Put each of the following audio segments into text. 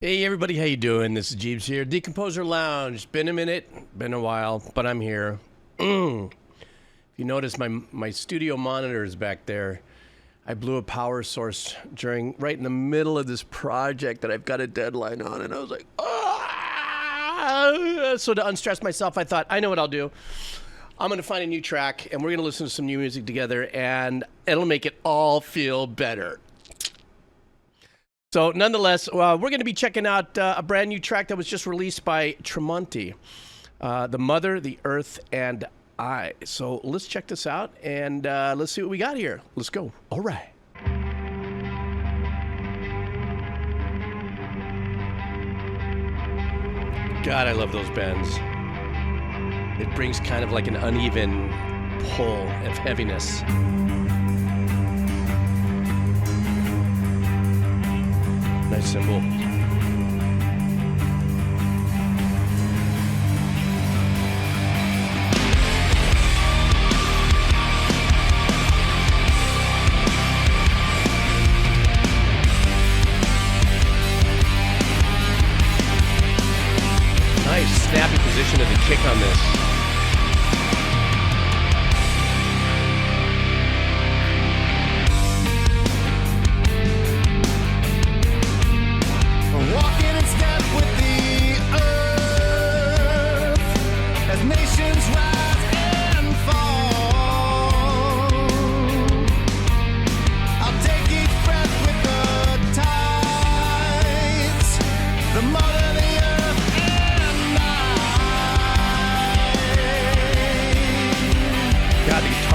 Hey everybody, how you doing? This is Geebz here, Decomposer Lounge. Been a minute, been a while, but I'm here. If you notice, my studio monitor is back there. I blew a power source right in the middle of this project that I've got a deadline on, and I was like, ah! So to unstress myself, I thought, I know what I'll do. I'm going to find a new track, and we're going to listen to some new music together, and it'll make it all feel better. So nonetheless, we're going to be checking out a brand new track that was just released by Tremonti, The Mother, the Earth, and I. So let's check this out, and let's see what we got here. Let's go. All right. God, I love those bends. It brings kind of like an uneven pull of heaviness. Nice cymbal. Nice snappy position of the kick on this.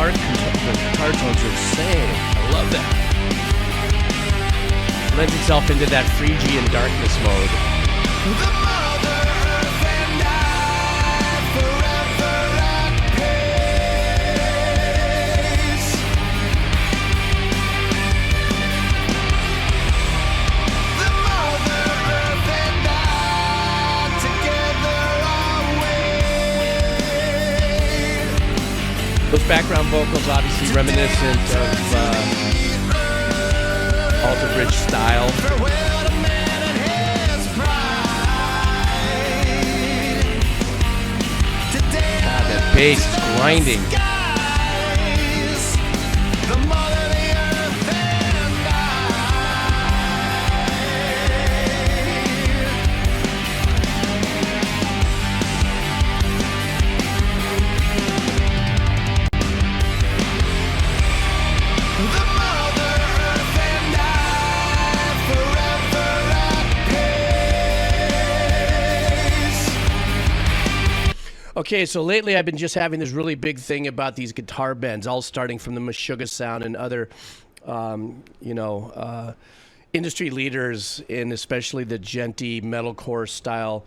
The guitar tones are insane. I love that. Lends itself into that Phrygian darkness mode. The Mother Earth and I, forever at peace. The Mother Earth and I, together always. Those background vocals obviously reminiscent of Alter Bridge style. God, that bass is grinding. Okay, so lately I've been just having this really big thing about these guitar bends, all starting from the Meshuggah sound and other, industry leaders in especially the djenty metalcore style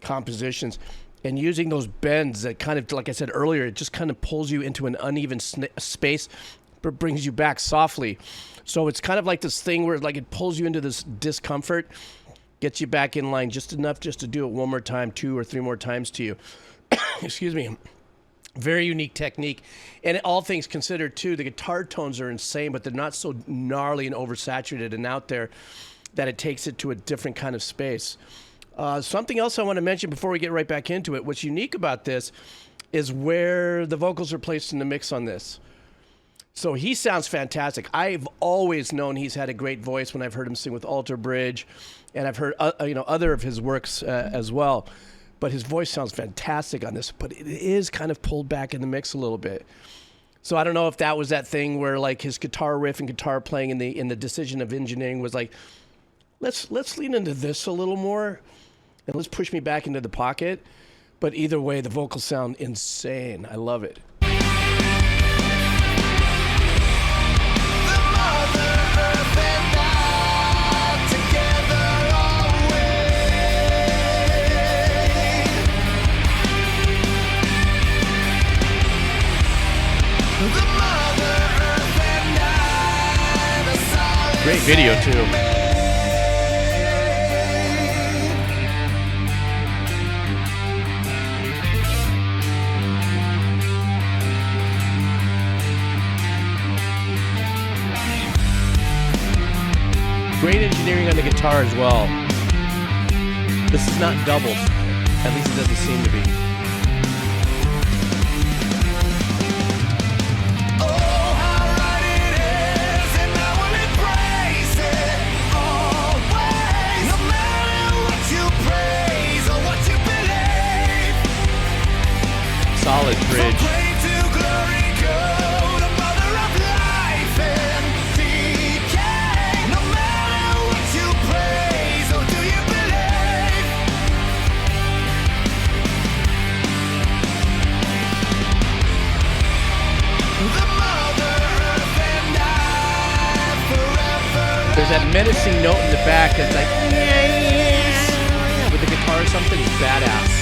compositions, and using those bends that kind of, like I said earlier, it just kind of pulls you into an uneven space, but brings you back softly. So it's kind of like this thing where like it pulls you into this discomfort, gets you back in line just enough just to do it one more time, 2 or 3 more times to you. Excuse me. Very unique technique. And all things considered, too, the guitar tones are insane, but they're not so gnarly and oversaturated and out there that it takes it to a different kind of space. Something else I want to mention before we get right back into it, what's unique about this is where the vocals are placed in the mix on this. So he sounds fantastic. I've always known he's had a great voice when I've heard him sing with Alter Bridge, and I've heard other of his works as well. But his voice sounds fantastic on this, but it is kind of pulled back in the mix a little bit. So I don't know if that was that thing where like his guitar riff and guitar playing in the decision of engineering was like, let's lean into this a little more and let's push me back into the pocket. But either way, the vocals sound insane. I love it. Great video, too. Great engineering on the guitar as well. This is not doubled. At least it doesn't seem to be. Solid bridge. There's that menacing note in the back that's like, with the guitar or something, it's badass.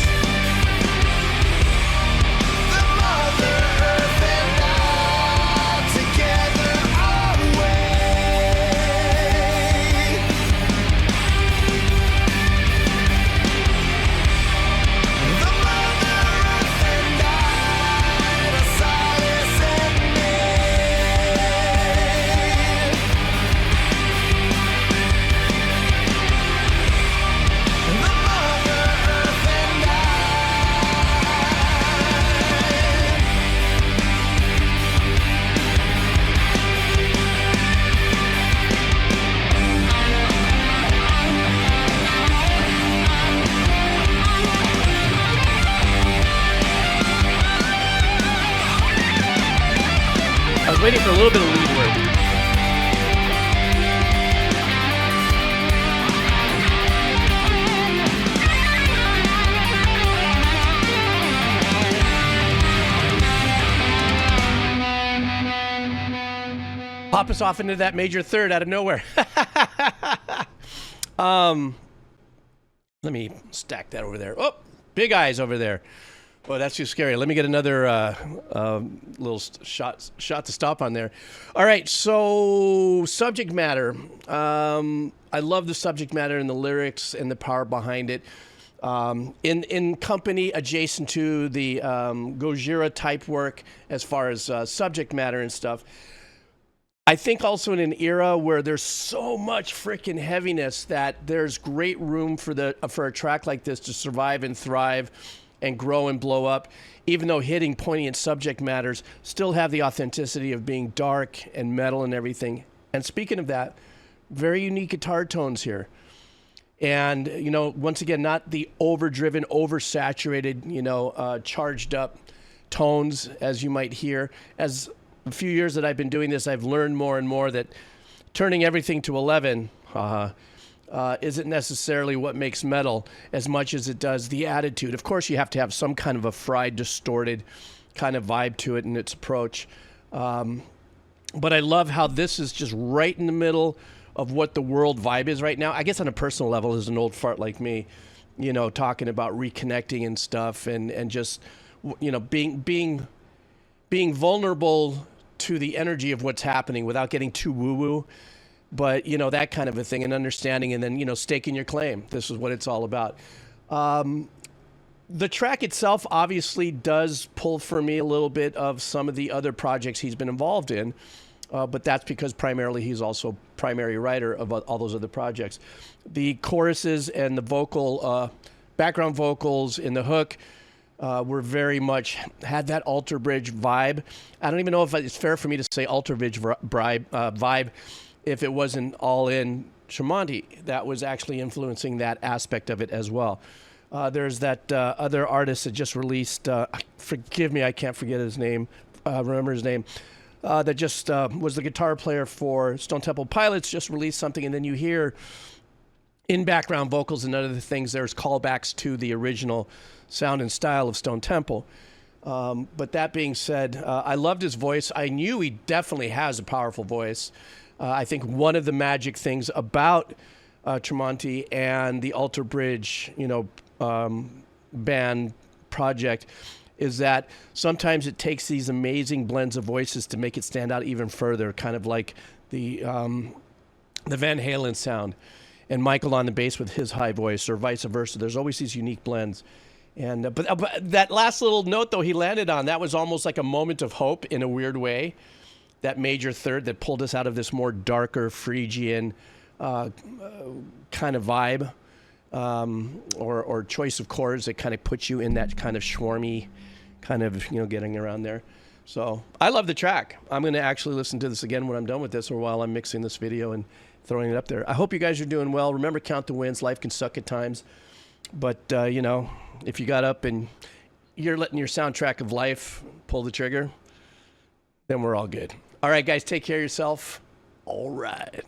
Waiting for a little bit of lead work. Pop us off into that major third out of nowhere. Let me stack that over there. Oh, big eyes over there. Oh, that's too scary. Let me get another little shot to stop on there. All right, so subject matter. I love the subject matter and the lyrics and the power behind it. In company adjacent to the Gojira type work as far as subject matter and stuff. I think also in an era where there's so much freaking heaviness that there's great room for a track like this to survive and thrive and grow and blow up, even though hitting poignant subject matters still have the authenticity of being dark and metal and everything. And speaking of that, very unique guitar tones here. And, you know, once again, not the overdriven, oversaturated, you know, charged up tones as you might hear. As a few years that I've been doing this, I've learned more and more that turning everything to 11, isn't necessarily what makes metal as much as it does the attitude. Of course, you have to have some kind of a fried, distorted kind of vibe to it in its approach. But I love how this is just right in the middle of what the world vibe is right now. I guess on a personal level, as an old fart like me, you know, talking about reconnecting and stuff and just, you know, being vulnerable to the energy of what's happening without getting too woo-woo. But, you know, that kind of a thing and understanding and then, you know, staking your claim. This is what it's all about. The track itself obviously does pull for me a little bit of some of the other projects he's been involved in. But that's because primarily he's also primary writer of all those other projects. The choruses and the vocal, background vocals in the hook were very much, had that Alter Bridge vibe. I don't even know if it's fair for me to say Alter Bridge vibe if it wasn't all in Tremonti that was actually influencing that aspect of it as well. There's that other artist that just released, forgive me, I can't forget his name, remember his name, that just was the guitar player for Stone Temple Pilots, just released something, and then you hear in background vocals and other things, there's callbacks to the original sound and style of Stone Temple. But that being said, I loved his voice. I knew he definitely has a powerful voice. I think one of the magic things about Tremonti and the Alter Bridge, you know, band project is that sometimes it takes these amazing blends of voices to make it stand out even further, kind of like the Van Halen sound and Michael on the bass with his high voice or vice versa. There's always these unique blends. And but that last little note, though, he landed on, that was almost like a moment of hope in a weird way. That major third that pulled us out of this more darker Phrygian kind of vibe or choice of chords that kind of puts you in that kind of schwarmy kind of, getting around there. So I love the track. I'm going to actually listen to this again when I'm done with this or while I'm mixing this video and throwing it up there. I hope you guys are doing well. Remember, count the wins. Life can suck at times. But, if you got up and you're letting your soundtrack of life pull the trigger, then we're all good. All right, guys, take care of yourself. All right.